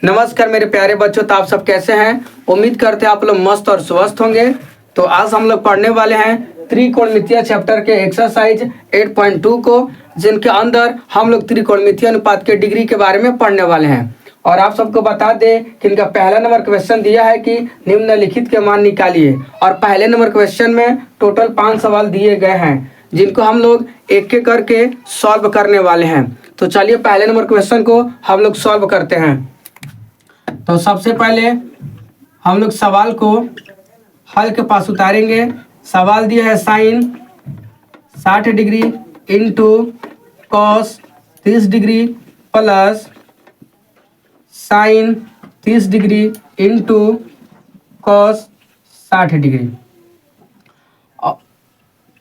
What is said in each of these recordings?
नमस्कार मेरे प्यारे बच्चों, तो आप सब कैसे हैं। उम्मीद करते हैं आप लोग मस्त और स्वस्थ होंगे। तो आज हम लोग पढ़ने वाले हैं त्रिकोणमितीय चैप्टर के एक्सरसाइज 8.2 को, जिनके अंदर हम लोग त्रिकोणमितीय अनुपात के डिग्री के बारे में पढ़ने वाले हैं। और आप सबको बता दें कि इनका पहला नंबर क्वेश्चन दिया है कि निम्नलिखित के मान निकालिए। और पहले नंबर क्वेश्चन में टोटल 5 सवाल दिए गए हैं, जिनको हम लोग एक एक करके सॉल्व करने वाले हैं। तो चलिए पहले नंबर क्वेश्चन को हम लोग सॉल्व करते हैं। तो सबसे पहले हम लोग सवाल को हल के पास उतारेंगे। सवाल दिया है sine 60 degree into cos 30 degree plus sine 30 degree into cos 60 degree.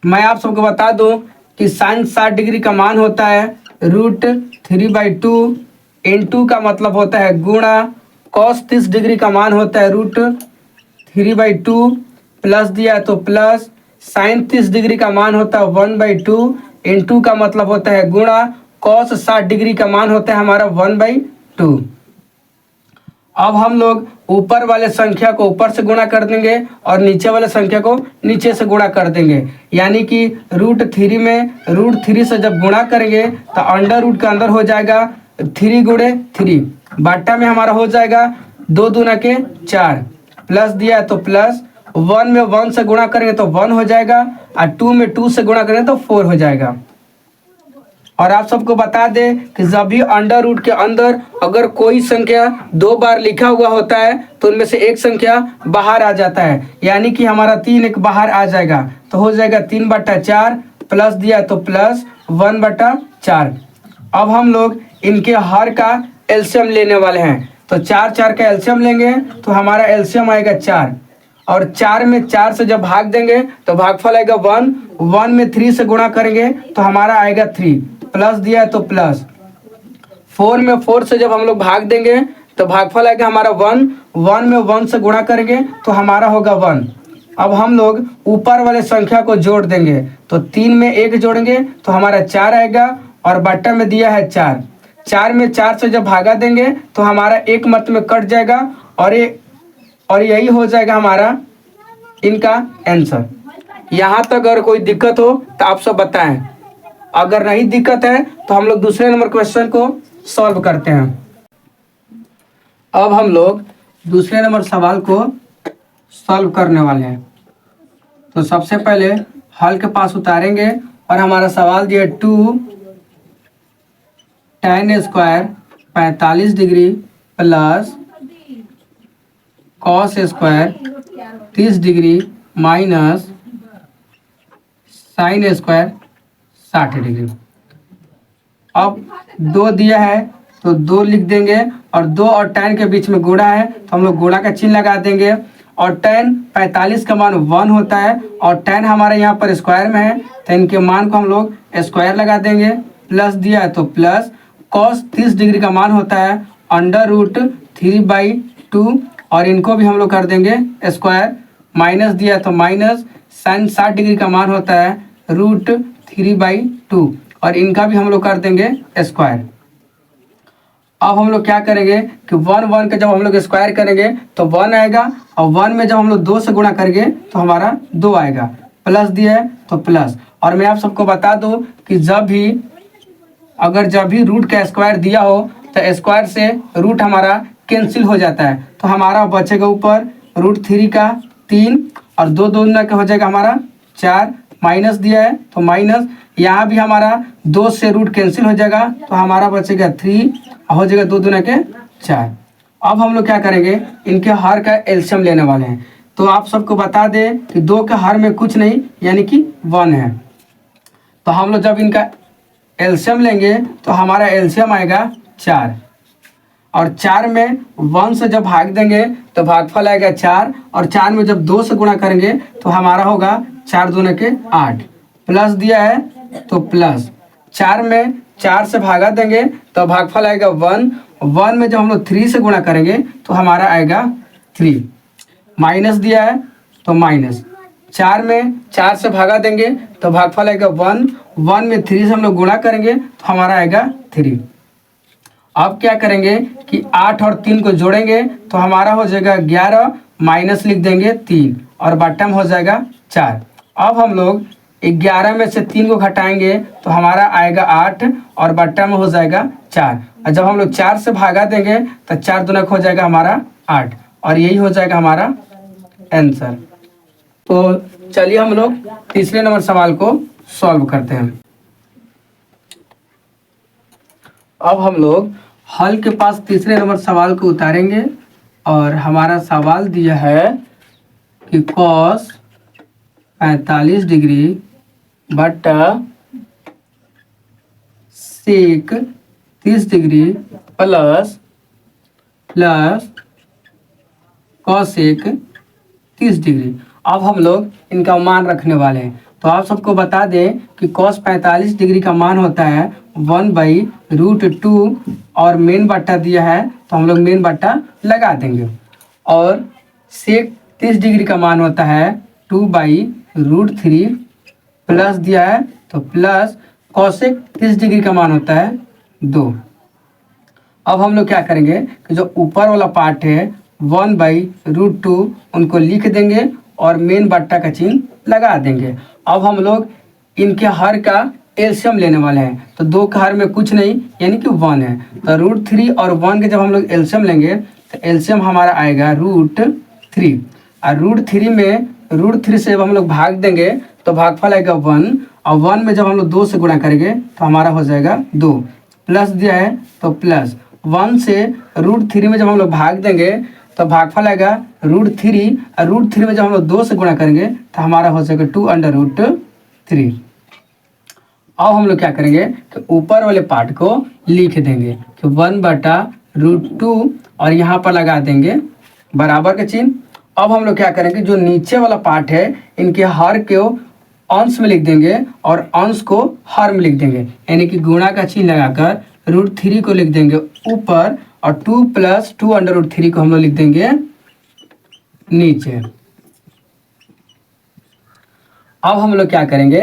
मैं आप सबको बता दूं कि साइन 60 डिग्री का मान होता है √3/2। इंटू का मतलब होता है गुणा। कॉस 30 डिग्री का मान होता है √3/2 प्लस दिया तो प्लस। साइन 30 डिग्री का मान होता है 1/2। इंटू का मतलब होता है गुणा। कॉस 60 डिग्री का मान होता है हमारा 1/2। अब हम लोग ऊपर वाले संख्या को ऊपर से गुणा कर देंगे और नीचे वाले संख्या को नीचे से गुणा कर देंगे। यानी कि √3 में √3 से जब गुणा करेंगे तो अंडर रूट के अंदर हो जाएगा 3 गुणे 3 बाटा में हमारा हो जाएगा 2 दूना के 4 प्लस दिया है तो प्लस। 1 में 1 से गुणा करेंगे तो 1 हो जाएगा और 2 में 2 से गुणा करेंगे तो 4 हो जाएगा। और आप सबको बता दें कि जब भी अंडर रूट के अंदर अगर कोई संख्या 2 बार लिखा हुआ होता है तो उनमें से एक संख्या बाहर आ जाता है। यानी कि हमारा 3 एक बाहर आ जाएगा तो हो जाएगा 3/4 प्लस दिया तो प्लस 1/4। अब हम लोग इनके हर का एलसीएम लेने वाले हैं। तो 4 का एलसीएम लेंगे तो हमारा एलसीएम आएगा 4। और 4 में 4 से जब भाग देंगे तो भागफल आएगा 1। 1 में 3 से गुणा करेंगे तो हमारा आएगा 3 प्लस दिया है तो प्लस। 4 में 4 से जब हम लोग भाग देंगे तो भागफल आएगा हमारा 1। 1 में 1 से गुणा करेंगे तो हमारा होगा 1। अब हम लोग ऊपर वाले संख्या को जोड़ देंगे। तो 3 में 1 जोड़ेंगे तो हमारा 4 आएगा और बट्टा में दिया है 4। 4 में 4 से जब भागा देंगे तो हमारा एक मत में कट जाएगा और यही हो जाएगा हमारा इनका आंसर। यहाँ तक अगर कोई दिक्कत हो तो आप सब बताएं। अगर नहीं दिक्कत है तो हम लोग दूसरे नंबर क्वेश्चन को सॉल्व करते हैं। अब हम लोग दूसरे नंबर सवाल को सॉल्व करने वाले हैं। तो सबसे पहले हल के पास उतारेंगे और हमारा सवाल दिया 2 tan² 45 degree plus cos² 30 degree minus sin² 60 degree. अब 2 दिया है तो 2 लिख देंगे और 2 और tan के बीच में गुणा है तो हम लोग गुणा का चिन्ह लगा देंगे। और tan 45 का मान 1 होता है और tan हमारे यहाँ पर स्क्वायर में है तो इनके मान को हम लोग स्क्वायर लगा देंगे। प्लस दिया है तो प्लस। cos 30 डिग्री का मान होता है √3/2 और इनको भी हम लोग कर देंगे स्क्वायर। माइनस दिया तो माइनस। sin 60 डिग्री का मान होता है √3/2 और इनका भी हम लोग कर देंगे स्क्वायर। अब हम लोग क्या करेंगे कि 1 का जब हम लोग स्क्वायर करेंगे तो 1 आएगा और 1 में जब हम लोग 2 से गुणा करेंगे तो हमारा 2 आएगा। प्लस दिया है तो प्लस। और मैं आप सबको बता दूं कि जब भी रूट का स्क्वायर दिया हो तो स्क्वायर से रूट हमारा कैंसिल हो जाता है तो हमारा बचेगा ऊपर √3 का 3 और 2 दूना का हो जाएगा हमारा 4। माइनस दिया है तो माइनस। यहाँ भी हमारा 2 से रूट कैंसिल हो जाएगा तो हमारा बचेगा 3 हो जाएगा 2 दूना के 4। अब हम लोग क्या करेंगे, इनके हर का एलसीएम लेने वाले हैं। तो आप सबको बता दें कि 2 के हर में कुछ नहीं यानी कि 1 है। तो हम लोग जब इनका एलसीएम लेंगे तो हमारा एलसीएम आएगा 4। और 4 में 1 से जब भाग देंगे तो भागफल आएगा 4 और 4 में जब 2 से गुणा करेंगे तो हमारा होगा 4 दूना के 8। प्लस दिया है तो प्लस। 4 में 4 से भागा देंगे तो भागफल आएगा 1। 1 में जब हम लोग 3 से गुणा करेंगे तो हमारा आएगा 3। माइनस दिया है तो माइनस। 4 में 4 से भागा देंगे तो भागफल आएगा 1। 1 में 3 से हम लोग गुणा करेंगे तो हमारा आएगा 3। अब क्या करेंगे कि 8 और 3 को जोड़ेंगे तो हमारा हो जाएगा 11, माइनस लिख देंगे 3 और बट्टा में हो जाएगा 4। अब हम लोग 11 में से 3 को घटाएंगे तो हमारा आएगा 8 और बट्टा में हो जाएगा 4। और जब हम लोग 4 से भागा देंगे तो 4 दूना हो जाएगा हमारा 8 और यही हो जाएगा हमारा आंसर। तो चलिए हम लोग तीसरे नंबर सवाल को सॉल्व करते हैं। अब हम लोग हल के पास तीसरे नंबर सवाल को उतारेंगे और हमारा सवाल दिया है कि कॉस 45 डिग्री बटा सेक 30 डिग्री प्लस कॉसेक 30 डिग्री। अब हम लोग इनका मान रखने वाले हैं। तो आप सबको बता दें कि कॉस 45 डिग्री का मान होता है 1/√2 और मेन बट्टा दिया है तो हम लोग मेन बट्टा लगा देंगे। और सेक 30 डिग्री का मान होता है 2/√3 प्लस दिया है तो प्लस कॉसेक 30 डिग्री का मान होता है 2। अब हम लोग क्या करेंगे कि जो ऊपर वाला पार्ट है 1/√2 उनको लिख देंगे और मेन बट्टा का चिन्ह लगा देंगे। अब हम लोग इनके हर का एलसीएम लेने वाले हैं। तो 2 का हर में कुछ नहीं यानी कि 1 है। तो √3 और 1 के जब हम लोग एलसीएम लेंगे तो एलसीएम हमारा आएगा √3 और √3 में √3 से जब हम लोग भाग देंगे तो भागफल आएगा 1 और 1 में जब हम लोग 2 से गुणा करेंगे तो हमारा हो जाएगा 2। प्लस दिया है तो प्लस 1 से √3 में जब हम लोग भाग देंगे तो भागफल आएगा √3 और √3 में जब हम लोग 2 से गुणा करेंगे तो हमारा हो जाएगा 2/√3। अब हम लोग क्या करेंगे कि ऊपर वाले पार्ट को लिख देंगे कि 1/√2 और यहाँ पर लगा देंगे बराबर का चिन्ह। अब हम लोग क्या करेंगे जो नीचे वाला पार्ट है इनके हर को अंश में लिख देंगे और अंश को हर में लिख देंगे यानी कि गुणा का चिन्ह लगाकर √3 को लिख देंगे ऊपर और 2 + 2/√3 को हम लोग लिख देंगे नीचे। अब हम लोग क्या करेंगे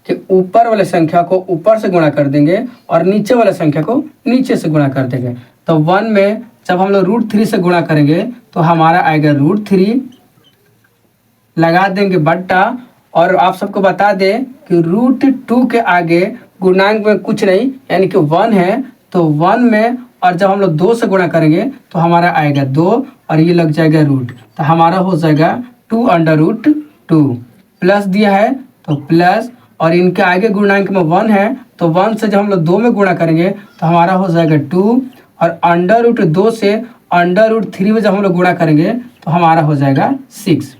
कि ऊपर वाले संख्या को ऊपर से गुणा कर देंगे और नीचे वाले संख्या को नीचे से गुणा कर देंगे। तो 1 में जब हम लोग √3 से गुणा करेंगे तो हमारा आएगा √3 लगा देंगे बट्टा। और आप सबको बता दें कि √2 के आगे गुणांक में कुछ नहीं यानी कि 1 है। तो 1 में और जब हम लोग 2 से गुणा करेंगे तो हमारा आएगा 2 और ये लग जाएगा रूट तो हमारा हो जाएगा 2/√2। प्लस दिया है तो प्लस और इनके आगे गुणांक में 1 है तो 1 से जब हम लोग 2 में गुणा करेंगे तो हमारा हो जाएगा 2 और √2 से √3 में जब हम लोग गुणा करेंगे तो हमारा हो जाएगा 6।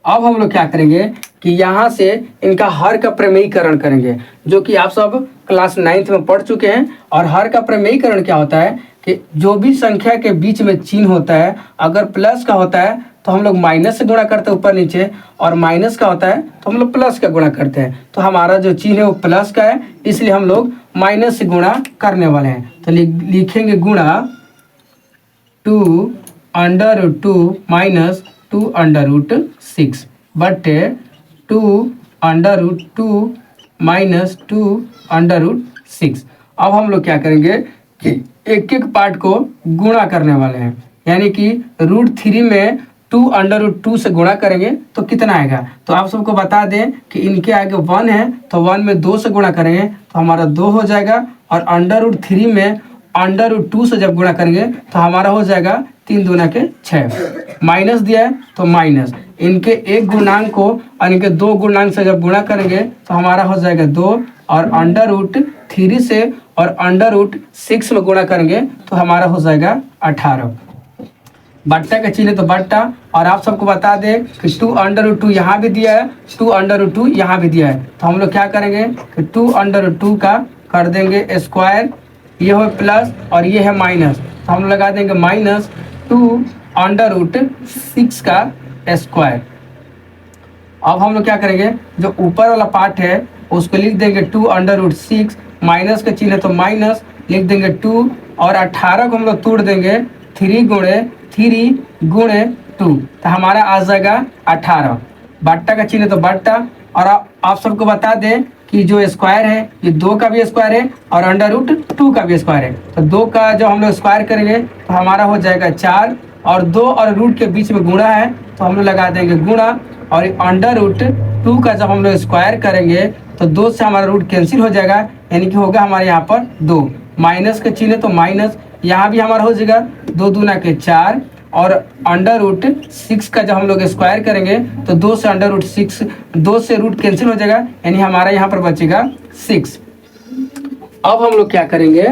अब हम लोग क्या करेंगे कि यहाँ से इनका हर का प्रमेयीकरण करेंगे जो कि आप सब क्लास 9th में पढ़ चुके हैं। और हर का प्रमेयीकरण क्या होता है कि जो भी संख्या के बीच में चिन्ह होता है अगर प्लस का होता है तो हम लोग माइनस से गुणा करते हैं ऊपर नीचे और माइनस का होता है तो हम लोग प्लस का गुणा करते हैं। तो हमारा जो चिन्ह है वो प्लस का है इसलिए हम लोग माइनस से गुणा करने वाले हैं। तो लिखेंगे गुणा 2/√2 माइनस 2/√6 बटे 2/√2 माइनस 2/√6। अब हम लोग क्या करेंगे कि एक एक पार्ट को गुणा करने वाले हैं यानी कि √3 में 2/√2 से गुणा करेंगे तो कितना आएगा। तो आप सबको बता दें कि इनके आगे 1 है तो 1 में 2 से गुणा करेंगे तो हमारा 2 हो जाएगा और √3 में √2 से जब गुणा करेंगे तो हमारा हो जाएगा 3 दूना के 6। माइनस दिया है तो माइनस इनके एक गुणांक को और इनके 2 गुणांक से जब गुणा करेंगे तो हमारा हो जाएगा 2 और √3 से और √6 में गुणा करेंगे तो हमारा हो जाएगा 18। बट्टा का चिन्ह तो बट्टा। और आप सबको बता दें कि 2/√2 यहाँ भी दिया है 2/√2 यहाँ भी दिया है तो हम लोग क्या करेंगे कि 2/√2 का कर देंगे स्क्वायर ये हो प्लस और ये है माइनस तो हम लगा देंगे माइनस 2/√6 का स्क्वायर। अब हम लोग क्या करेंगे जो ऊपर वाला पार्ट है उसको लिख देंगे 2/√6 माइनस का चिन्ह है तो माइनस लिख देंगे 2 और 18 को हम लोग तोड़ देंगे 3 गुणे 2 तो हमारा आ जाएगा 18। बट्टा का चिन्ह है तो बट्टा। और आप सबको बता दें कि जो स्क्वायर है ये 2 का भी स्क्वायर है और अंडर रूट 2 का भी स्क्वायर है। तो 2 का जब हम लोग स्क्वायर करेंगे तो हमारा हो जाएगा 4 और 2 और रूट के बीच में गुणा है तो हम लोग लगा देंगे गुणा। और अंडर रूट 2 का जब हम लोग स्क्वायर करेंगे तो 2 से हमारा रूट कैंसिल हो जाएगा, यानी कि होगा हमारे यहाँ पर 2। माइनस का चिन्ह है तो माइनस, यहाँ भी हमारा हो जाएगा 2 दूना के 4 और अंडर रूट 6 का जब हम लोग स्क्वायर करेंगे तो 2 से अंडर रूट 6, 2 से रूट कैंसिल हो जाएगा, यानी हमारा यहाँ पर बचेगा 6। अब हम लोग क्या करेंगे,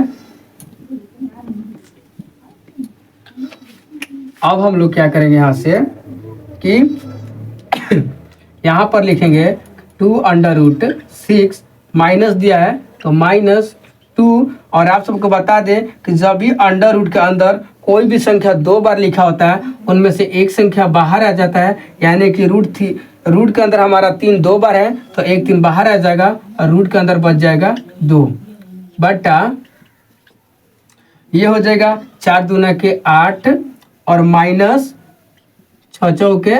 अब हम लोग क्या करेंगे यहाँ से कि यहाँ पर लिखेंगे 2 अंडर रूट 6 माइनस दिया है तो माइनस 2। और आप सबको बता दें कि जब भी अंडर रूट के अंदर कोई भी संख्या 2 बार लिखा होता है उनमें से एक संख्या बाहर आ जाता है, यानी कि रूट के अंदर हमारा 3 2 बार है तो एक 3 बाहर आ जाएगा और रूट के अंदर बच जाएगा 2 बटा ये हो जाएगा 4 दूना के 8 और माइनस 6 चौके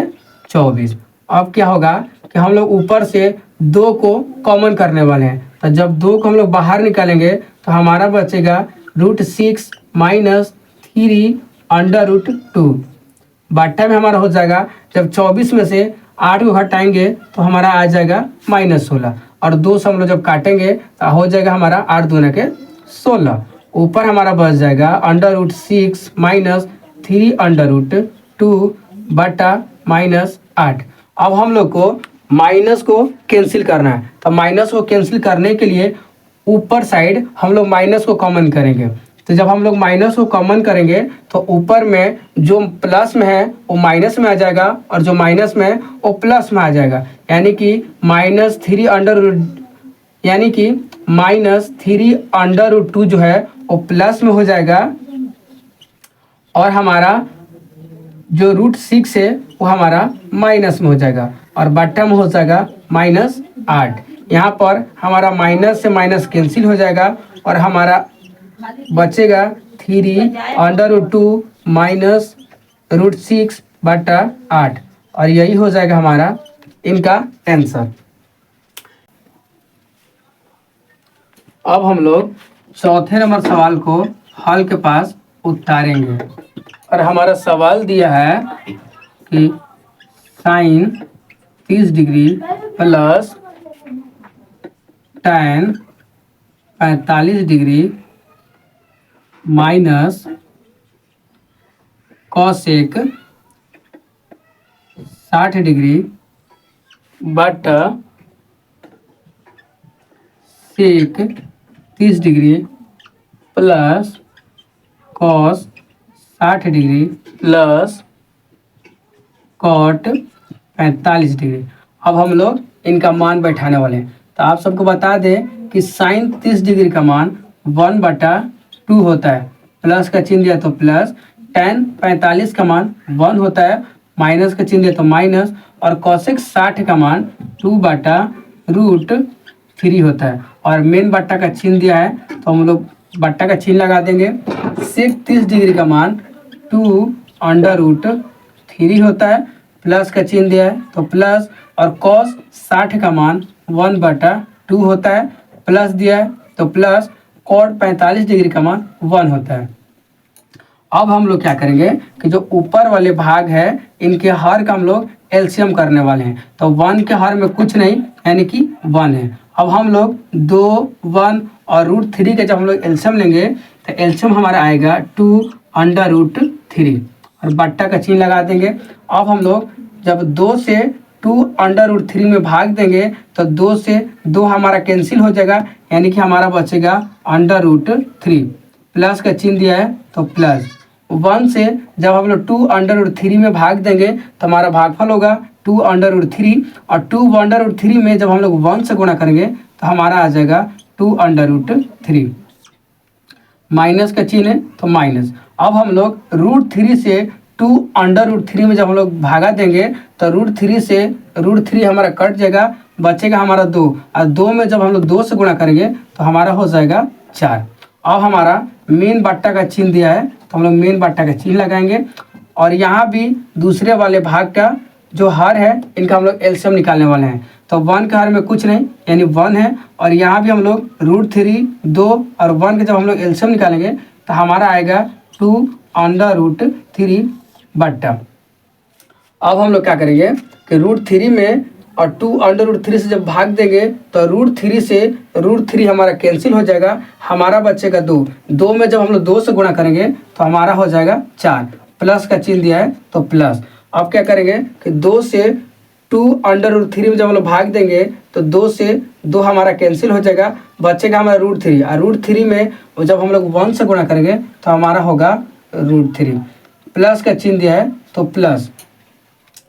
24। अब क्या होगा कि हम लोग ऊपर से 2 को कॉमन करने वाले हैं, तो जब 2 को हम लोग बाहर निकालेंगे तो हमारा बचेगा √6 माइनस 3 अंडर रूट 2 बट्टा में हमारा हो जाएगा। जब 24 में से 8 को घटाएंगे तो हमारा आ जाएगा -16 और 2 से हम लोग जब काटेंगे तो हो जाएगा हमारा 8 दूना के 16। ऊपर हमारा बच जाएगा √6 माइनस 3 अंडर रूट 2 बटा -8। अब हम लोग को माइनस को कैंसिल करना है, तो माइनस को कैंसिल करने के लिए ऊपर साइड हम लोग माइनस को कॉमन करेंगे। तो जब हम लोग माइनस को कॉमन करेंगे तो ऊपर में जो प्लस में है वो माइनस में आ जाएगा और जो माइनस में है वो प्लस में आ जाएगा, यानी कि -3 अंडर रूट, यानी कि -3 अंडर रूट 2 जो है वो प्लस में हो जाएगा और हमारा जो √6 है वो हमारा माइनस में हो जाएगा और बट्टा में हो जाएगा -8। यहाँ पर हमारा माइनस से माइनस कैंसिल हो जाएगा और हमारा बचेगा 3 अंडर रूट 2 माइनस √6 बटा 8 और यही हो जाएगा हमारा इनका आंसर। अब हम लोग चौथे नंबर सवाल को हल के पास उतारेंगे और हमारा सवाल दिया है कि sin 30 degree plus tan 45 degree minus cosec 60 degree बटा sec 30 degree plus cos 60 degree plus cot 45 degree. अब हम लोग इनका मान बैठाने वाले हैं, तो आप सबको बता दें कि sin 30 डिग्री का मान 1/2 होता है, प्लस का चिन्ह दिया तो प्लस, tan 45 का मान 1 होता है, माइनस का चिन्ह दिया तो माइनस, और cosec 60 का मान 2/√3 होता है और मेन बट्टा का चिन्ह दिया है तो हम लोग बट्टा का चिन्ह लगा देंगे। sec 30 डिग्री का मान 2/√3 होता है, प्लस का चिन्ह दिया है तो प्लस, और cos 60 का मान 1/2 होता है, प्लस दिया है तो प्लस, cot 45 डिग्री का मान 1 होता है। अब हम लोग क्या करेंगे कि जो ऊपर वाले भाग है इनके हर का हम लोग एलसीएम करने वाले हैं, तो 1 के हर में कुछ नहीं यानी कि 1 है। अब हम लोग 2, 1 और √3 के जब हम लोग एलसीएम लेंगे तो एलसीएम हमारा आएगा 2/√3 और बट्टा का चिन्ह लगा देंगे। अब हम लोग जब 2 से 2/√3 में भाग देंगे तो 2 से 2 हमारा कैंसिल हो जाएगा, यानी कि हमारा बचेगा √3, प्लस का चिन्ह दिया है तो प्लस। 1 से जब हम लोग 2/√3 में भाग देंगे तो हमारा भागफल होगा 2/√3 और 2/√3 में जब हम लोग 1 से गुणा करेंगे तो हमारा आ जाएगा 2/√3, माइनस का चिन्ह है तो माइनस। अब हम लोग √3 से 2/√3 में जब हम लोग भागा देंगे तो √3 से √3 हमारा कट जाएगा, बचेगा हमारा 2 और 2 में जब हम लोग 2 से गुणा करेंगे तो हमारा हो जाएगा 4। अब हमारा मेन बट्टा का चिन्ह दिया है तो हम लोग मेन बट्टा का चिन्ह लगाएंगे और यहाँ भी दूसरे वाले भाग का जो हर है इनका हम लोग एलसीएम निकालने वाले हैं। तो 1 का हर में कुछ नहीं यानी 1 है, और यहाँ भी हम लोग √3 2 और 1 के जब हम लोग एलसीएम निकालेंगे तो हमारा आएगा 2√3 बट्टा। अब हम लोग क्या करेंगे कि √3 में और 2√3 से जब भाग देंगे तो √3 से √3 हमारा कैंसिल हो जाएगा, हमारा बचेगा 2 में जब हम लोग 2 से गुणा करेंगे तो हमारा हो जाएगा 4, प्लस का चिन्ह दिया है तो प्लस। अब क्या करेंगे कि 2 से 2√3 में जब हम लोग भाग देंगे तो 2 से 2 हमारा कैंसिल हो जाएगा, बचेगा हमारा √3, और √3 में जब हम लोग 1 से गुणा करेंगे तो हमारा होगा √3, प्लस का चिन्ह दिया है तो प्लस।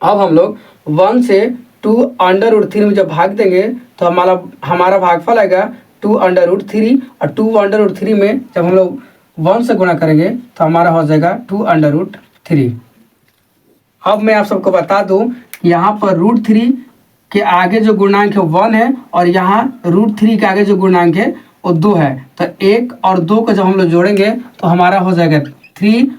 अब हम लोग 1 से 2√3 में जब भाग देंगे तो हमारा भागफल आएगा 2√3, और 2√3 में जब हम लोग 1 से गुणा करेंगे तो हमारा हो जाएगा 2√3। अब मैं आप सबको बता दूं यहाँ पर √3 के आगे जो गुणांक है 1 है, और यहाँ √3 के आगे जो गुणांक है वो 2 है। तो 1 और 2 को जब हम लोग जोड़ेंगे तो हमारा हो जाएगा 3,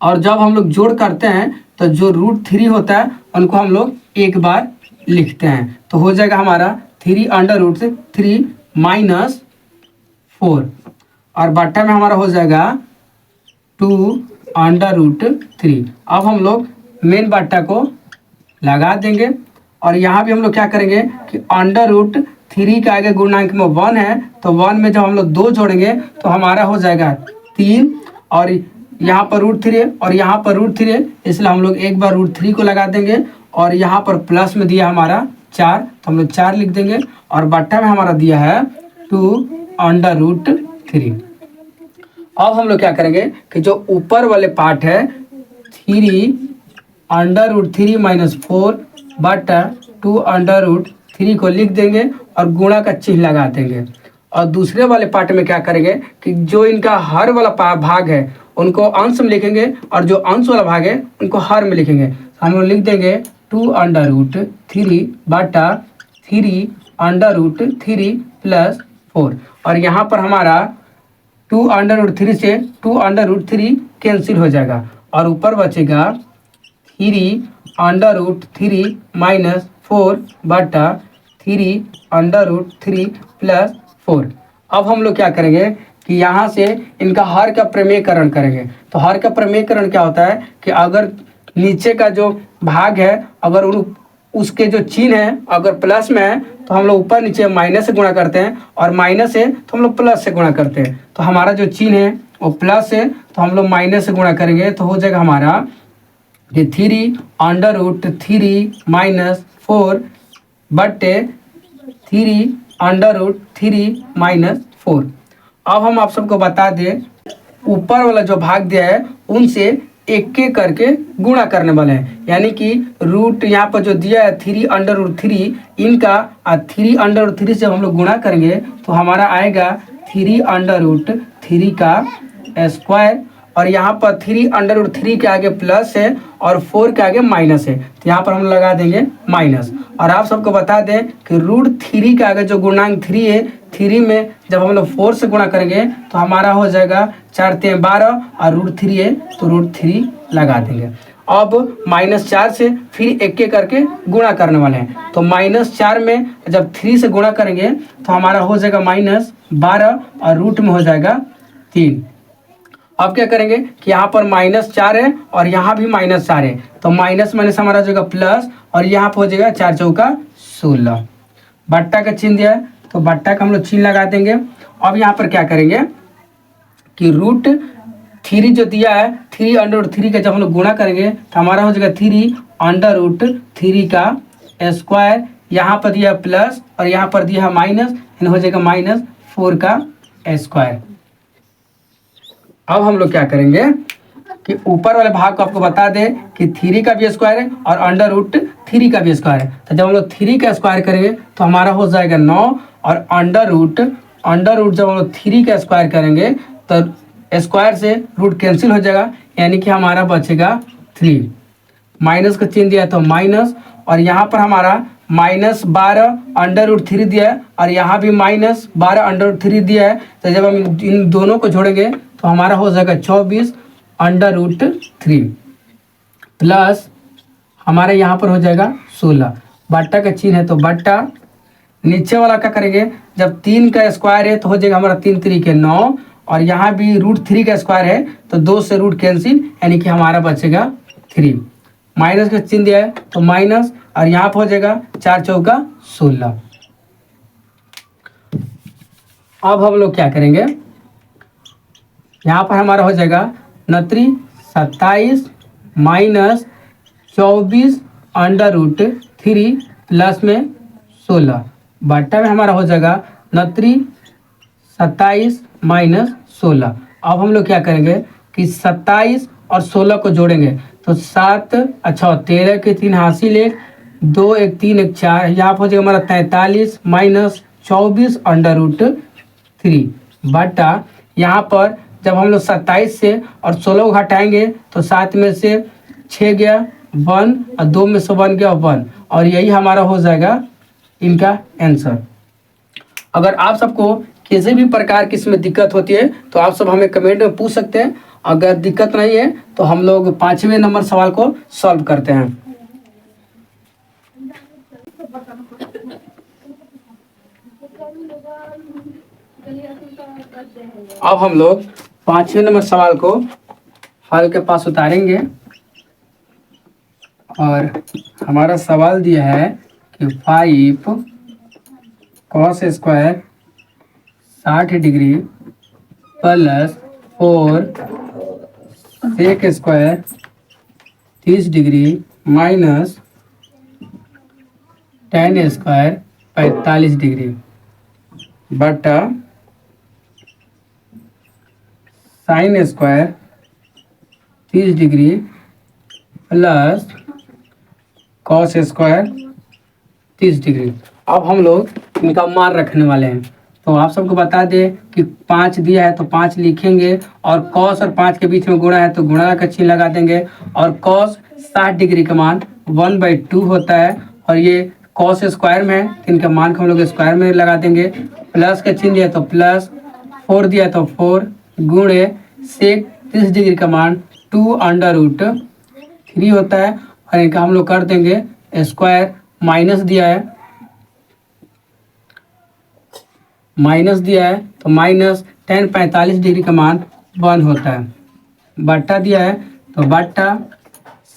और जब हम लोग जोड़ करते हैं तो जो √3 होता है उनको हम लोग एक बार लिखते हैं, तो हो जाएगा हमारा 3√3 माइनस 4, और बट्टा में हमारा हो जाएगा 2√3। अब हम लोग मेन बट्टा को लगा देंगे, और यहाँ भी हम लोग क्या करेंगे कि √3 के आगे गुणांक में 1 है, तो 1 में जब हम लोग 2 जोड़ेंगे तो हमारा हो जाएगा 3, और यहाँ पर √3 है और यहाँ पर √3 है, इसलिए हम लोग एक बार √3 को लगा देंगे, और यहाँ पर प्लस में दिया हमारा 4 तो हम लोग 4 लिख देंगे, और बट्टा में हमारा दिया है 2√3। अब हम लोग क्या करेंगे कि जो ऊपर वाले पार्ट है 3√3 माइनस 4 बट्टा 2√3 को लिख देंगे और गुणा का चिन्ह लगा देंगे, और दूसरे वाले पार्ट में क्या करेंगे कि जो इनका हर वाला भाग है उनको अंश में लिखेंगे, और जो अंश वाला भाग है उनको हर में लिखेंगे। हम लोग लिख देंगे 2√3 बटा 3√3 प्लस 4, और यहाँ पर हमारा 2√3 से 2√3 कैंसिल हो जाएगा, और ऊपर बचेगा 3√3 माइनस 4 बटा 3√3 प्लस 4। अब हम लोग क्या करेंगे कि यहाँ से इनका हर का प्रमेयकरण करेंगे। तो हर का प्रमेयकरण क्या होता है कि अगर नीचे का जो भाग है अगर उसके जो चिन्ह है अगर प्लस में है तो हम लोग ऊपर नीचे माइनस से गुणा करते हैं, और माइनस है तो हम लोग प्लस से गुणा करते हैं। तो हमारा जो चिन्ह है वो प्लस है तो हम लोग माइनस से गुणा करेंगे, तो हो जाएगा हमारा ये 3√3 माइनस 4 बट्टे 3√3 माइनस 4। अब हम आप सबको बता दें ऊपर वाला जो भाग दिया है उनसे एक एक करके गुणा करने वाले हैं, यानी कि रूट यहाँ पर जो दिया है 3√3 इनका 3√3 से हम लोग गुणा करेंगे तो हमारा आएगा 3√3 का स्क्वायर, और यहाँ पर 3√3 के आगे प्लस है और 4 के आगे माइनस है, तो यहाँ पर हम लगा देंगे माइनस। और आप सबको बता दें कि √3 के आगे जो गुणांक 3 है 3 में जब हम लोग 4 से गुणा करेंगे तो हमारा हो जाएगा 4 3 12, और √3 है तो √3 लगा देंगे। अब -4 से फिर एक एक करके गुणा करने वाले हैं, तो -4 में जब 3 से गुणा करेंगे तो हमारा हो जाएगा -12 और रूट में हो जाएगा 3। अब क्या करेंगे कि यहाँ पर -4 है और यहाँ भी -4 है, तो माइनस माइनस हमारा हो जाएगा प्लस, और यहाँ पर हो जाएगा 4 चौका 16। बट्टा का चिन्ह दिया है तो बट्टा का हम लोग चिन्ह लगा देंगे। अब यहाँ पर क्या करेंगे कि √3 जो दिया है 3√3 का जब हम लोग गुणा करेंगे तो हमारा हो जाएगा 3√3 का स्क्वायर, यहाँ पर दिया प्लस और यहाँ पर दिया है माइनस, यानी हो जाएगा -4 का स्क्वायर। अब हम लोग क्या करेंगे कि ऊपर वाले भाग को आपको बता दें कि 3 का भी स्क्वायर है और √3 का भी स्क्वायर है, तो जब हम लोग 3 का स्क्वायर करेंगे तो हमारा हो जाएगा 9, और अंडर रूट जब हम लोग 3 का स्क्वायर करेंगे तो स्क्वायर से रूट कैंसिल हो जाएगा, यानी कि हमारा बचेगा 3। माइनस का चिन्ह दिया है तो माइनस, और यहाँ पर हमारा -12 √3 दिया है और यहाँ भी -12 √3 दिया है, तो जब हम इन दोनों को जोड़ेंगे तो हमारा हो जाएगा 24 √3 प्लस हमारे यहाँ पर हो जाएगा 16, बट्टा का चिन्ह है तो बट्टा, नीचे वाला क्या करेंगे, जब 3 का स्क्वायर है तो हो जाएगा हमारा 3 3 9, और यहाँ भी √3 का स्क्वायर है तो 2 से रूट कैंसिल, यानी कि हमारा बचेगा 3। माइनस का चिन्ह दिया है तो माइनस, और यहाँ पर हो जाएगा 4 चौका 16। अब हम लोग क्या करेंगे, यहाँ पर हमारा हो जाएगा 27 माइनस 24 √3 प्लस में 16, बट्टा में हमारा हो जाएगा 27 माइनस 16। अब हम लोग क्या करेंगे कि 27 और 16 को जोड़ेंगे तो 7 अच्छा 13 के 3 हासिल 1, 2 1 3 1 4, यहाँ पर हो जाएगा हमारा 43 माइनस 24 √3 बट्टा, यहाँ पर जब हम लोग 27 से और 16 को घटाएंगे तो 7 में से 6 गया 1, और 2 में से 1 गया 1, और यही हमारा हो जाएगा इनका आंसर। अगर आप सबको किसी भी प्रकार की इसमें दिक्कत होती है तो आप सब हमें कमेंट में पूछ सकते हैं। अगर दिक्कत नहीं है तो हम लोग 5वें नंबर सवाल को सॉल्व करते हैं। अब हम लोग 5वें नंबर सवाल को हल के पास उतारेंगे, और हमारा सवाल दिया है कि 5 cos square 60 degree plus 4 sec square 30 degree minus tan square 45 degree बटा sin square 30 degree plus cos square 30 degree. अब हम लोग इनका मान रखने वाले हैं, तो आप सबको बता दें कि 5 दिया है तो 5 लिखेंगे, और cos और 5 के बीच में गुणा है तो गुणा का चिन्ह लगा देंगे, और cos 60 डिग्री का मान 1/2 होता है, और ये cos स्क्वायर में है तो इनके मान को हम लोग स्क्वायर में लगा देंगे, प्लस का चिन्ह दिया तो प्लस, 4 दिया तो 4 गुणे sec 30 डिग्री का मान 2√3 होता है, और इनका हम लोग कर देंगे स्क्वायर, माइनस दिया है तो माइनस tan 45 डिग्री का मान 1 होता है, बट्टा दिया है तो बट्टा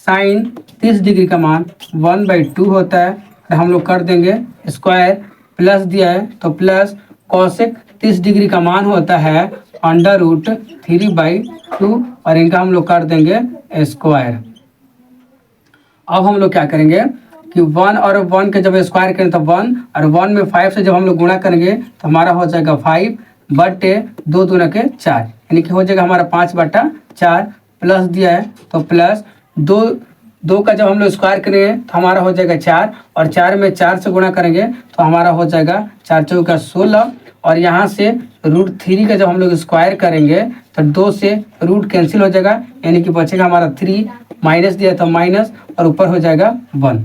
sin 30 डिग्री का मान 1/2 होता है, तो हम लोग कर देंगे स्क्वायर, प्लस दिया है तो प्लस cosec 30 डिग्री का मान होता है √3/2, और इनका हम लोग कर देंगे स्क्वायर। अब हम लोग क्या करेंगे कि 1 और 1 के जब स्क्वायर करें तो 1, और 1 में 5 से जब हम लोग गुणा करेंगे तो हमारा हो जाएगा 5 बटे 2 दूना के 4, यानी कि हो जाएगा हमारा 5/4, प्लस दिया है तो प्लस 2 का जब हम लोग स्क्वायर करेंगे तो हमारा हो जाएगा 4, और 4 में 4 से गुणा करेंगे तो हमारा हो जाएगा 4 चौका 16, और यहाँ से √3 का जब हम लोग स्क्वायर करेंगे तो 2 से रूट कैंसिल हो जाएगा, यानी कि बचेगा हमारा 3, माइनस दिया तो माइनस, और ऊपर हो जाएगा 1।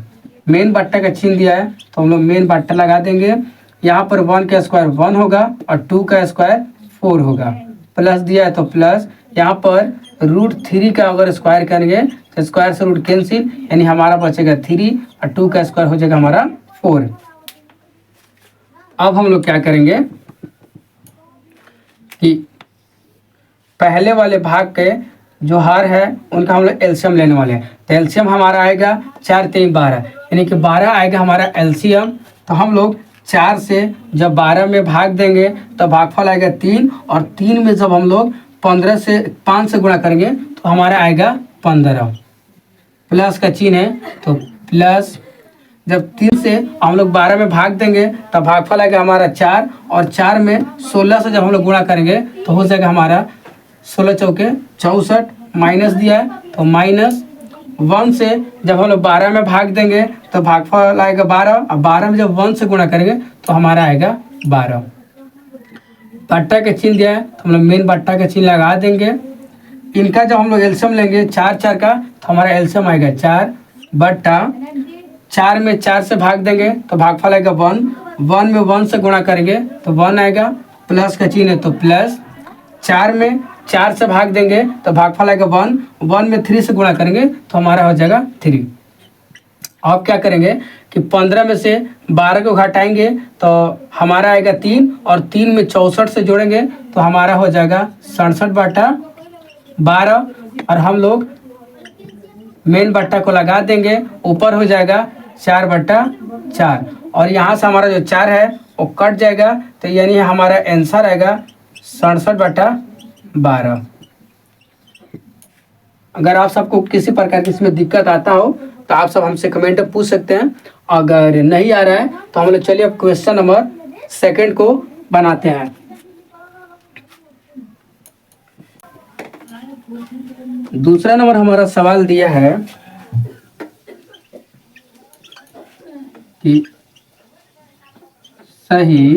मेन बट्टा का चिन्ह दिया है तो हम लोग मेन बट्टा लगा देंगे, यहाँ पर 1 का स्क्वायर 1 होगा और 2 का स्क्वायर 4 होगा, प्लस दिया है तो प्लस, यहाँ पर √3 का अगर स्क्वायर करेंगे तो स्क्वायर से रूट कैंसिल, यानी हमारा बचेगा 3, और 2 का स्क्वायर हो जाएगा हमारा 4। अब हम लोग क्या करेंगे कि पहले वाले भाग के जो हर है उनका हम लोग एलसीएम लेने वाले हैं, तो एलसीएम हमारा आएगा 4 3 12, यानी कि 12 आएगा हमारा एलसीएम। तो हम लोग 4 से जब 12 में भाग देंगे तो भागफल आएगा 3, और 3 में जब हम लोग 5 से गुणा करेंगे तो हमारा आएगा 15, प्लस का चिन्ह है तो प्लस, जब 3 से हम लोग 12 में भाग देंगे तो भागफल आएगा हमारा 4, और 4 में 16 से जब हम लोग गुणा करेंगे तो हो जाएगा हमारा 16 चौके 64, माइनस दिया है तो माइनस 1 से जब हम लोग 12 में भाग देंगे तो भागफल आएगा 12, और 12 में जब 1 से गुणा करेंगे तो हमारा आएगा 12। बट्टा का चिन्ह दिया है तो हम लोग मेन बट्टा का चिन्ह लगा देंगे। इनका जब हम लोग एलसीएम लेंगे 4 4 का तो हमारा एलसीएम आएगा 4 बट्टा 4 में 4 से भाग देंगे तो भागफल आएगा 1, 1 में 1 से गुणा करेंगे तो 1 आएगा, प्लस का चिन्ह है तो प्लस, 4 में 4 से भाग देंगे तो भागफल आएगा 1, 1 में 3 से गुणा करेंगे तो हमारा हो जाएगा 3। आप क्या करेंगे कि 15 में से 12 को घटाएंगे तो हमारा आएगा 3, और 3 में 64 से जोड़ेंगे तो हमारा हो जाएगा 67/12। और हम लोग मेन बट्टा को लगा देंगे, ऊपर हो जाएगा 4/4, और यहाँ से हमारा जो 4 है वो कट जाएगा, तो यानी हमारा आंसर आएगा 67/12। अगर आप सबको किसी प्रकार की इसमें दिक्कत आता हो तो आप सब हमसे कमेंट में पूछ सकते हैं। अगर नहीं आ रहा है तो हम लोग चलिए अब क्वेश्चन नंबर 2 को बनाते हैं। दूसरा नंबर हमारा सवाल दिया है कि सही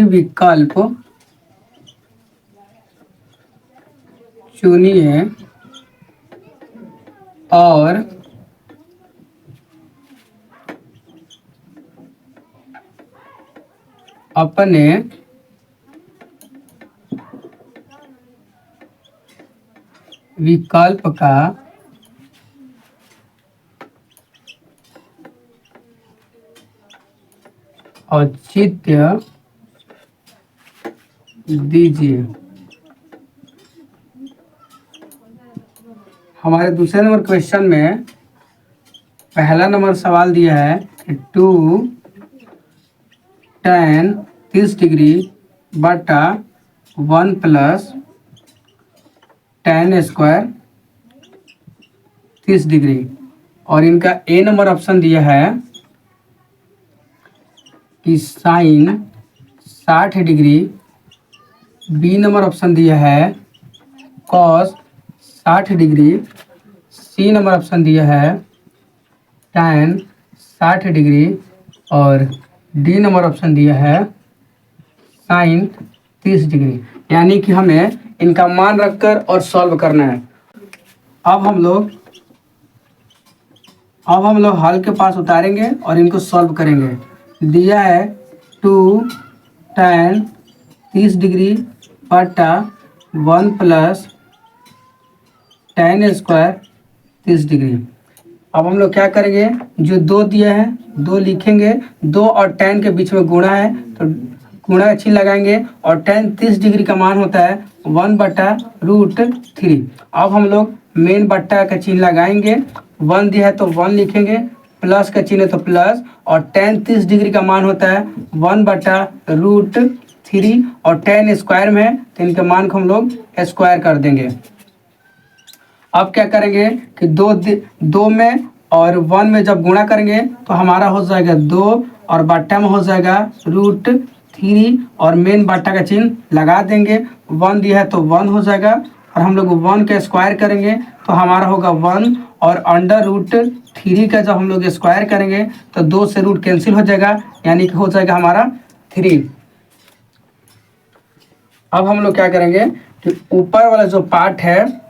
विकल्प चुनिए और अपने विकल्प का औचित्य दीजिए। हमारे दूसरे नंबर क्वेश्चन में पहला नंबर सवाल दिया है कि 2 tan 30 डिग्री बटा 1 प्लस tan स्क्वायर 30 डिग्री, और इनका ए नंबर ऑप्शन दिया है कि sine 60 degree, B number option दिया है cos 60 degree, C number option दिया है tan 60 डिग्री, और डी नंबर ऑप्शन दिया है साइन 30 डिग्री। यानी कि हमें इनका मान रखकर और सॉल्व करना है। अब हम लोग हल के पास उतारेंगे और इनको सॉल्व करेंगे। दिया है 2 tan 30 डिग्री बटा 1 प्लस tan स्क्वायर 30 डिग्री। अब हम लोग क्या करेंगे, जो 2 दिया है 2 लिखेंगे, 2 और tan के बीच में गुणा है तो गुणा का चिन्ह लगाएंगे, और tan 30 डिग्री का मान होता है 1/√3। अब हम लोग मेन बट्टा का चिन्ह लगाएंगे, 1 दिया है तो 1 लिखेंगे, प्लस का चिन्ह है तो प्लस, और tan 30 डिग्री का मान होता है 1/√3, और tan स्क्वायर में है तो इनके मान को हम लोग स्क्वायर कर देंगे। अब क्या करेंगे कि 2 में और 1 में जब गुणा करेंगे तो हमारा हो जाएगा 2, और बट्टा में हो जाएगा √3, और मेन बट्टा का चिन्ह लगा देंगे। 1 दिया है तो 1 हो जाएगा, और हम लोग 1 का स्क्वायर करेंगे तो हमारा होगा 1, और √3 का जब हम लोग स्क्वायर करेंगे तो 2 से रूट कैंसिल हो जाएगा, यानी कि हो जाएगा हमारा 3। अब हम लोग क्या करेंगे कि ऊपर वाला जो पार्ट है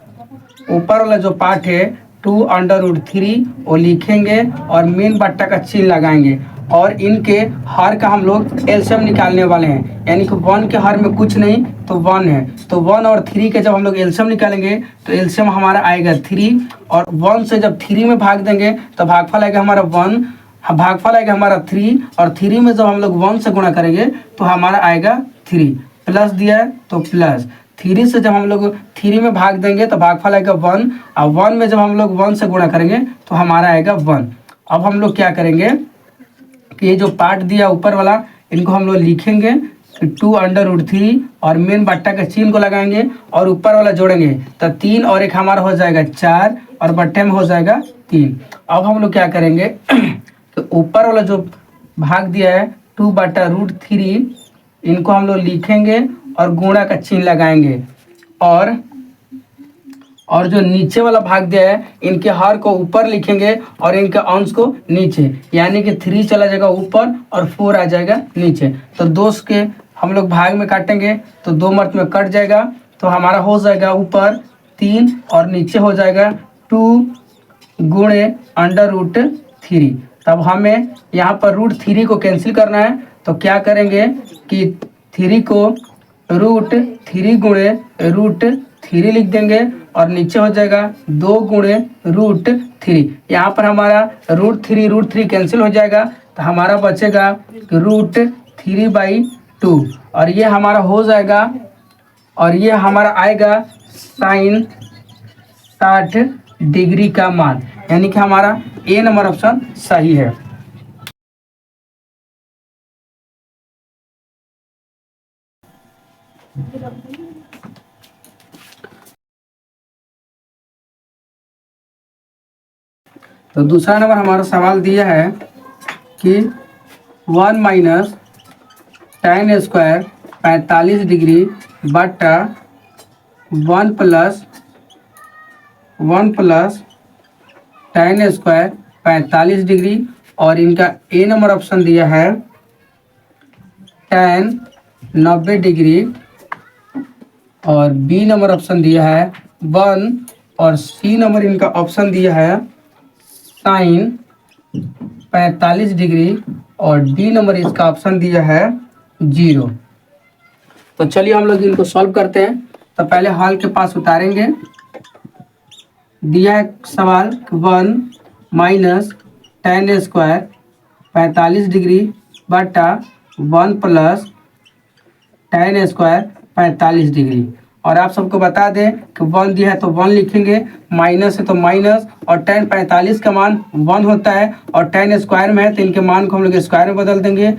2√3 वो लिखेंगे और मेन बट्टा का चिन्ह लगाएंगे, और इनके हर का हम लोग एलसीएम निकालने वाले हैं। यानी कि 1 के हर में कुछ नहीं तो 1 है, तो 1 और 3 के जब हम लोग एलसीएम निकालेंगे तो एलसीएम हमारा आएगा 3, और 1 से जब 3 में भाग देंगे तो भागफल आएगा हमारा 1, भागफल आएगा हमारा 3, और 3 में जब हम लोग 1 से गुणा करेंगे तो हमारा आएगा 3, प्लस दिया है तो प्लस, 3 से जब हम लोग 3 में भाग देंगे तो भागफल आएगा 1, और 1 में जब हम लोग 1 से गुणा करेंगे तो हमारा आएगा 1। अब हम लोग क्या करेंगे कि ये जो पार्ट दिया ऊपर वाला इनको हम लोग लिखेंगे कि 2√3, और मेन बट्टा के चिन्ह को लगाएंगे और ऊपर वाला जोड़ेंगे तो 3 और 1 हमारा हो जाएगा 4, और बट्टे में हो जाएगा 3। अब हम लोग क्या करेंगे तो ऊपर वाला जो भाग दिया है 2/√3 इनको हम लोग लिखेंगे और गुणा का चिन्ह लगाएंगे, और जो नीचे वाला भाग दिया है इनके हर को ऊपर लिखेंगे और इनके अंश को नीचे, यानी कि 3 चला जाएगा ऊपर और 4 आ जाएगा नीचे। तो 2 के हम लोग भाग में काटेंगे तो 2 मर्त में कट जाएगा, तो हमारा हो जाएगा ऊपर 3 और नीचे हो जाएगा 2 गुणे √3। तब हमें यहाँ पर √3 को कैंसिल करना है, तो क्या करेंगे कि 3 को √3 गुणे √3 लिख देंगे, और नीचे हो जाएगा 2 × √3। यहाँ पर हमारा √3 कैंसिल हो जाएगा, तो हमारा बचेगा √3/2। और ये हमारा हो जाएगा, और ये हमारा आएगा साइन 60 डिग्री का मान, यानी कि हमारा ए नंबर ऑप्शन सही है। तो दूसरा नंबर हमारा सवाल दिया है कि 1 - tan² 45 डिग्री बटा 1 + tan² 45 डिग्री, और इनका ए नंबर ऑप्शन दिया है tan 90 डिग्री, और बी नंबर ऑप्शन दिया है 1, और सी नंबर इनका ऑप्शन दिया है साइन 45 डिग्री, और डी नंबर इसका ऑप्शन दिया है 0। तो चलिए हम लोग इनको सॉल्व करते हैं। तो पहले हॉल के पास उतारेंगे। दिया है सवाल 1 - tan² 45 डिग्री बटा 1 + tan² 45 डिग्री, और आप सबको बता दें कि 1 दिया है तो 1 लिखेंगे, माइनस है तो माइनस, और tan 45 का मान 1 होता है, और tan स्क्वायर में है तो इनके मान को हम लोग स्क्वायर में बदल देंगे,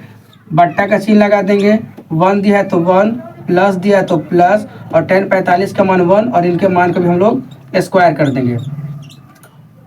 बट्टा का चिन्ह लगा देंगे। 1 दिया है तो 1, प्लस दिया है तो प्लस, और tan 45 का मान 1, और इनके मान को भी हम लोग स्क्वायर कर देंगे।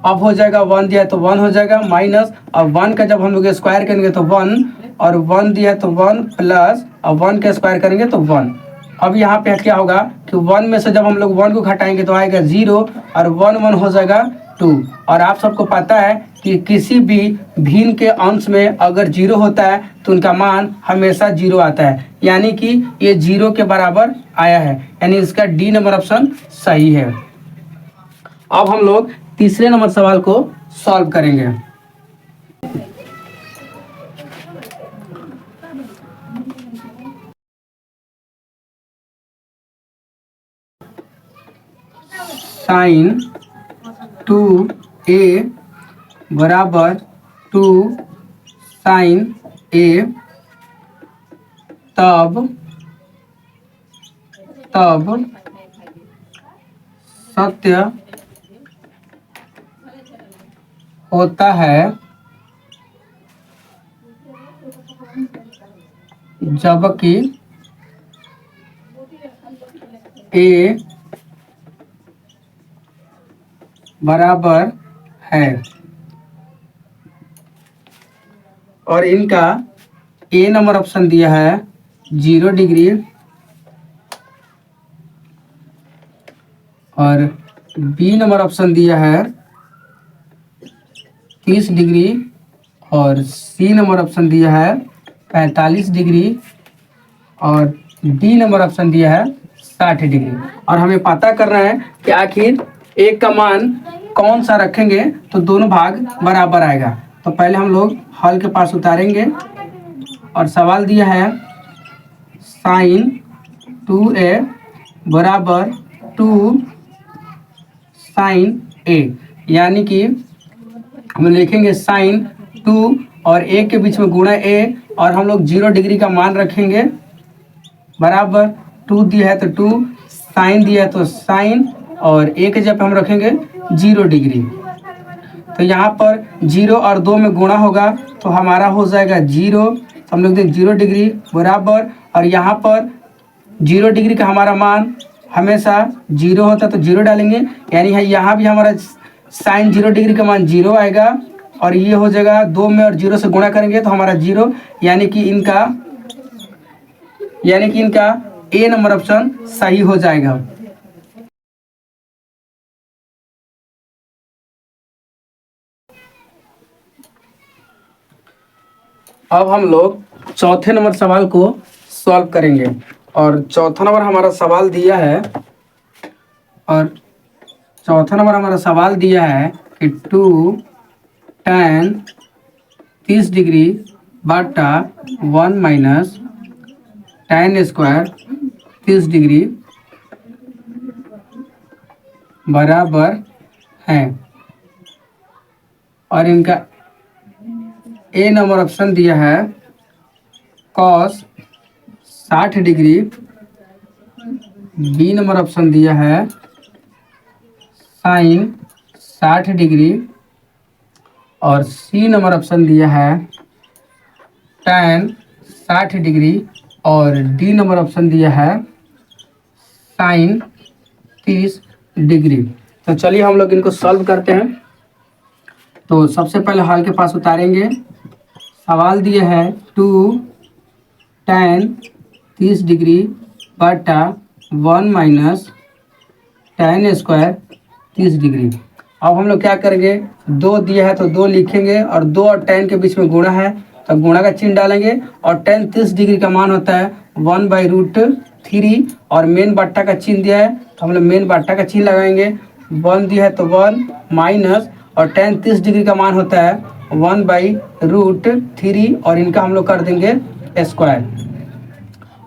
अब हो जाएगा 1 दिया है तो 1 हो जाएगा माइनस, और 1 का जब हम लोग स्क्वायर करेंगे तो 1, और 1 दिया है तो 1 प्लस, और 1 का स्क्वायर करेंगे तो 1। अब यहाँ पे क्या होगा कि 1 में से जब हम लोग 1 को घटाएंगे तो आएगा 0, और 1 1 हो जाएगा 2। और आप सबको पता है कि किसी भी भिन्न के अंश में अगर 0 होता है तो उनका मान हमेशा 0 आता है, यानी कि ये 0 के बराबर आया है, यानी इसका डी नंबर ऑप्शन सही है। अब हम लोग तीसरे नंबर सवाल को सॉल्व करेंगे। साइन 2a बराबर 2 साइन a, तब सत्य होता है जबकि a बराबर है, और इनका ए नंबर ऑप्शन दिया है 0 डिग्री, और बी नंबर ऑप्शन दिया है 30 डिग्री, और सी नंबर ऑप्शन दिया है 45 डिग्री, और डी नंबर ऑप्शन दिया है 60 डिग्री। और हमें पता करना है कि आखिर एक का मान कौन सा रखेंगे तो दोनों भाग बराबर आएगा। तो पहले हम लोग हल के पास उतारेंगे, और सवाल दिया है साइन 2a बराबर 2 साइन a, यानी कि हम लिखेंगे साइन 2 और a के बीच में गुणा a, और हम लोग 0 डिग्री का मान रखेंगे, बराबर 2 दिया है तो 2, साइन दिया है तो साइन, और a के जब हम रखेंगे 0 डिग्री। तो यहाँ पर 0 और 2 में गुणा होगा तो हमारा हो जाएगा 0, तो हम लोग देख 0 डिग्री बराबर, और यहाँ पर 0 डिग्री का हमारा मान हमेशा 0 होता है तो 0 डालेंगे, यानी है यहाँ भी हमारा साइन 0 डिग्री का मान 0 आएगा, और ये हो जाएगा 2 में और 0 से गुणा करेंगे तो हमारा 0, यानी कि इनका ए नंबर ऑप्शन सही हो जाएगा। अब हम लोग चौथे नंबर सवाल को सॉल्व करेंगे, और चौथा नंबर हमारा सवाल दिया है, कि 2 tan 30 डिग्री बटा 1 - tan² 30 डिग्री बराबर हैं। और इनका ए नंबर ऑप्शन दिया है cos 60 degree, B number option दिया है साइन 60 डिग्री, और सी नंबर ऑप्शन दिया है tan 60 डिग्री, और डी नंबर ऑप्शन दिया है साइन 30 डिग्री। तो चलिए हम लोग इनको सॉल्व करते हैं। तो सबसे पहले हल के पास उतारेंगे। सवाल दिए है 2 tan 30 डिग्री बटा 1 माइनस tan स्क्वायर 30 डिग्री। अब हम लोग क्या करेंगे, 2 दिया है तो 2 लिखेंगे, और 2 और tan के बीच में गुणा है तो गुणा का चिन्ह डालेंगे। और tan 30 डिग्री का मान होता है 1/√3, और मेन बट्टा का चिन्ह दिया है तो हम लोग मेन बट्टा का चिन्ह लगाएंगे। 1 दिया है तो 1 माइनस, और tan 30 डिग्री का मान होता है 1/√3, और इनका हम लोग कर देंगे स्क्वायर।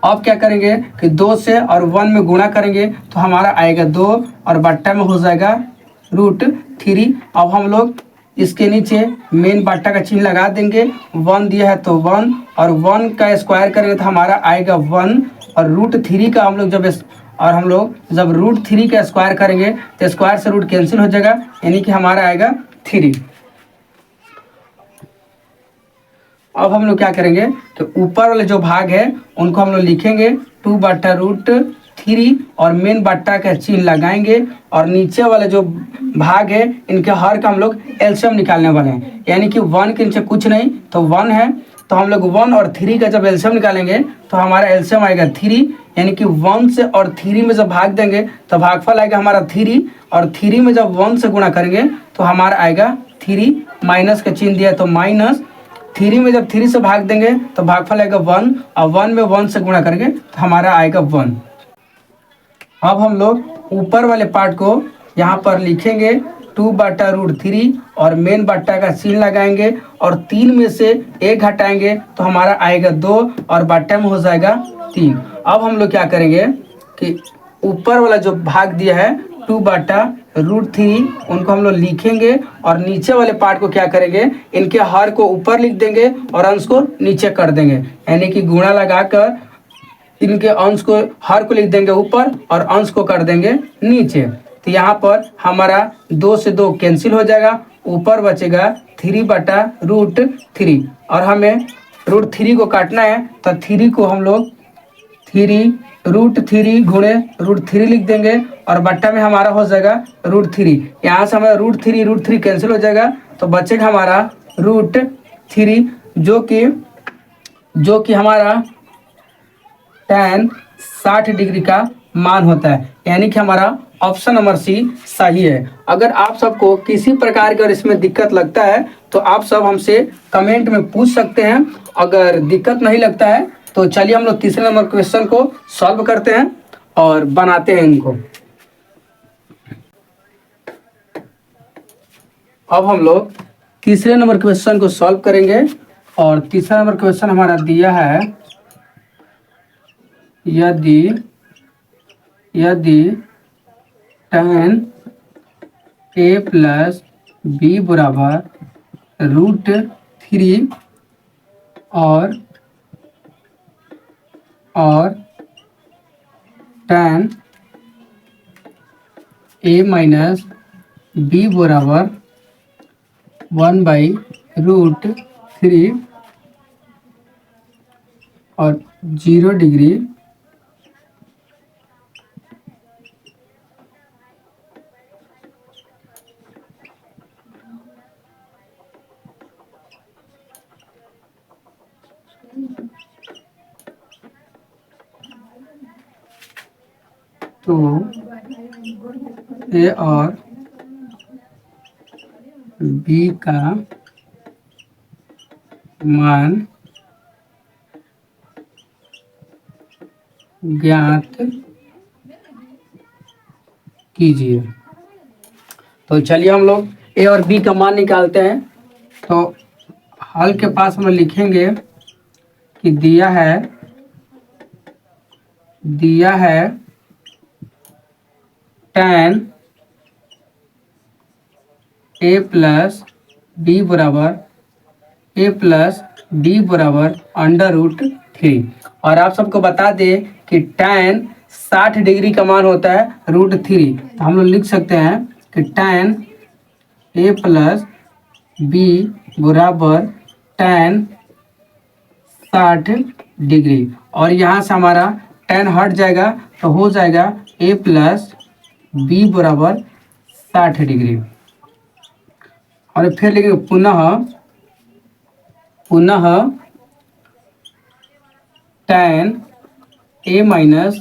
अब क्या करेंगे कि 2 से और 1 में गुणा करेंगे तो हमारा आएगा 2, और बट्टा में हो जाएगा √3। अब हम लोग इसके नीचे मेन बट्टा का चिन्ह लगा देंगे। 1 दिया है तो 1, और 1 का स्क्वायर करेंगे तो हमारा आएगा 1, और √3 का हम लोग जब √3 का स्क्वायर करेंगे तो स्क्वायर से रूट कैंसिल हो जाएगा, यानी कि हमारा आएगा 3। अब हम लोग क्या करेंगे तो ऊपर वाले जो भाग है उनको हम लोग लिखेंगे 2/√3, और मेन बट्टा का चिन्ह लगाएंगे। और नीचे वाले जो भाग है इनके हर का हम लोग एलसीएम निकालने वाले हैं, यानी कि 1 के नीचे कुछ नहीं तो 1 है, तो हम लोग 1 और 3 का जब एलसीएम निकालेंगे तो हमारा एलसीएम आएगा 3, यानी कि 1 से और 3 में जब भाग देंगे तो भागफल आएगा हमारा 3, और 3 में जब 1 से गुणा करेंगे तो हमारा आएगा 3, माइनस का चिन्ह दिया तो माइनस 3 में जब 3 से भाग देंगे तो भागफल आएगा 1, और 1 में 1 से गुणा करेंगे तो हमारा आएगा 1। अब हम लोग ऊपर वाले पार्ट को यहाँ पर लिखेंगे 2/√3, और मेन बट्टा का चिन्ह लगाएंगे, और 3 में से 1 घटाएंगे तो हमारा आएगा 2, और बट्टा में हो जाएगा 3। अब हम लोग क्या करेंगे कि ऊपर वाला जो भाग दिया है 2/√3 उनको हम लोग लिखेंगे, और नीचे वाले पार्ट को क्या करेंगे, इनके हर को ऊपर लिख देंगे और अंश को नीचे कर देंगे, यानी कि गुणा लगाकर इनके अंश को हर को लिख देंगे ऊपर और अंश को कर देंगे नीचे। तो यहाँ पर हमारा 2 से 2 कैंसिल हो जाएगा, ऊपर बचेगा 3/√3, और हमें √3 को काटना है तो 3 को हम लोग 3√3 गुणे √3 लिख देंगे, और बट्टा में हमारा हो जाएगा √3। यहाँ से हमारा √3 कैंसिल हो जाएगा तो बचेगा हमारा √3, जो कि हमारा tan 60 डिग्री का मान होता है, यानी कि हमारा ऑप्शन नंबर सी सही है। अगर आप सबको किसी प्रकार का इसमें दिक्कत लगता है तो आप सब हमसे कमेंट में पूछ सकते हैं। अगर दिक्कत नहीं लगता है तो चलिए हम लोग तीसरे नंबर क्वेश्चन को सॉल्व करते हैं और बनाते हैं इनको। अब हम लोग तीसरे नंबर क्वेश्चन को सॉल्व करेंगे, और तीसरा नंबर क्वेश्चन हमारा दिया है यदि tan a + b बराबर √3 और tan a - b बराबर 1/√3 और 0 डिग्री, तो ए और बी का मान ज्ञात कीजिए। तो चलिए हम लोग ए और बी का मान निकालते हैं। तो हल के पास हम लिखेंगे कि दिया है tan ए प्लस डी बराबर √3। और आप सबको बता दें कि tan 60 डिग्री का मान होता है √3। तो हम लोग लिख सकते हैं कि tan ए प्लस बी बराबर tan 60 डिग्री। और यहाँ से हमारा tan हट जाएगा तो हो जाएगा ए प्लस बी बराबर 60 डिग्री। और फिर लिखेंगे पुनः tan ए माइनस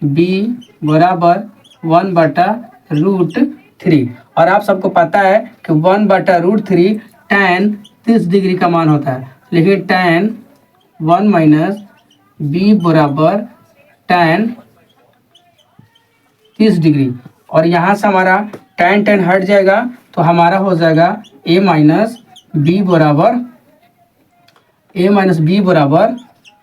बी बराबर 1/√3। और आप सबको पता है कि 1/√3 tan 30 डिग्री का मान होता है। लेकिन tan 1 माइनस बी बराबर tan 30 डिग्री। और यहाँ से हमारा tan हट जाएगा तो हमारा हो जाएगा a माइनस बी बराबर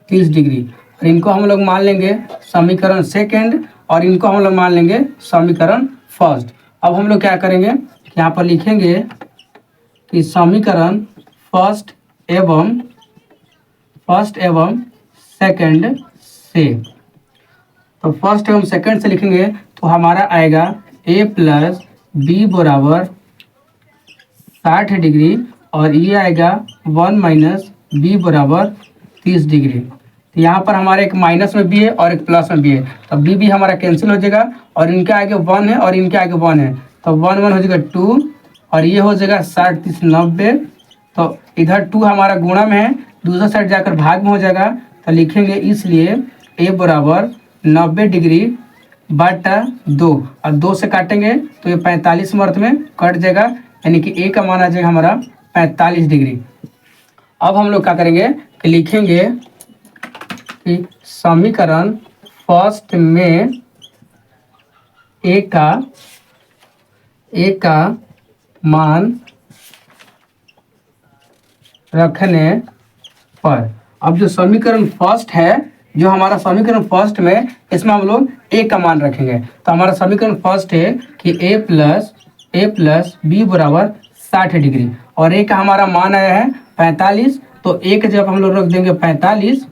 30 डिग्री। और इनको हम लोग मान लेंगे समीकरण सेकंड और इनको हम लोग मान लेंगे समीकरण फर्स्ट। अब हम लोग क्या करेंगे, यहाँ पर लिखेंगे कि समीकरण फर्स्ट एवं सेकंड से। तो फर्स्ट एवं सेकंड से लिखेंगे तो हमारा आएगा a प्लस बी बराबर 60 डिग्री और ये आएगा 1 माइनस बी बराबर 30 डिग्री। तो यहाँ पर हमारा एक माइनस में भी है और एक प्लस में भी है, तो बी भी हमारा कैंसिल हो जाएगा और इनके आगे 1 है और इनके आगे 1 है, तो 1 1 हो जाएगा 2 और ये हो जाएगा 60 30 90। तो इधर 2 हमारा गुणा में है, दूसरा साइड जाकर भाग में हो जाएगा। तो लिखेंगे इसलिए a बराबर 90 डिग्री बटा 2 और 2 से काटेंगे तो ये 45 अर्थ में कट जाएगा, यानी कि a का मान आ जाएगा हमारा 45 डिग्री। अब हम लोग क्या करेंगे कि लिखेंगे कि समीकरण फर्स्ट में a का मान रखने पर। अब जो समीकरण फर्स्ट है, जो हमारा समीकरण फर्स्ट में, इसमें हम लोग a का मान रखेंगे। तो हमारा समीकरण फर्स्ट है कि a प्लस बी बराबर 60 डिग्री और a का हमारा मान आया है 45। तो a के जब हम लोग रख देंगे 45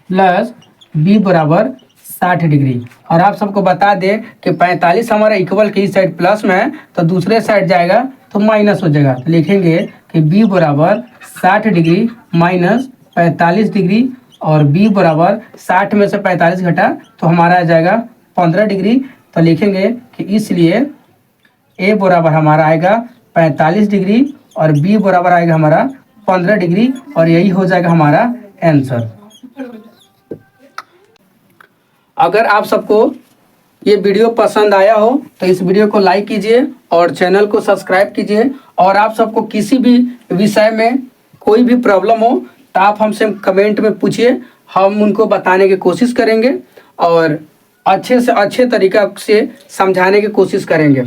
प्लस b बराबर 60 डिग्री। और आप सबको बता दें कि 45 हमारा इक्वल की साइड प्लस में है तो दूसरे साइड जाएगा तो माइनस हो जाएगा। तो लिखेंगे कि b बराबर 60 डिग्री माइनस 45 डिग्री और b बराबर 60 में से 45 घटा तो हमारा आ जाएगा 15 डिग्री। तो लिखेंगे कि इसलिए a बराबर हमारा आएगा 45 डिग्री और b बराबर आएगा हमारा 15 डिग्री और यही हो जाएगा हमारा आंसर। अगर आप सबको ये वीडियो पसंद आया हो तो इस वीडियो को लाइक कीजिए और चैनल को सब्सक्राइब कीजिए। और आप सबको किसी भी विषय में कोई भी प्रॉब्लम हो तो आप हमसे कमेंट में पूछिए, हम उनको बताने की कोशिश करेंगे और अच्छे से अच्छे तरीका से समझाने की कोशिश करेंगे।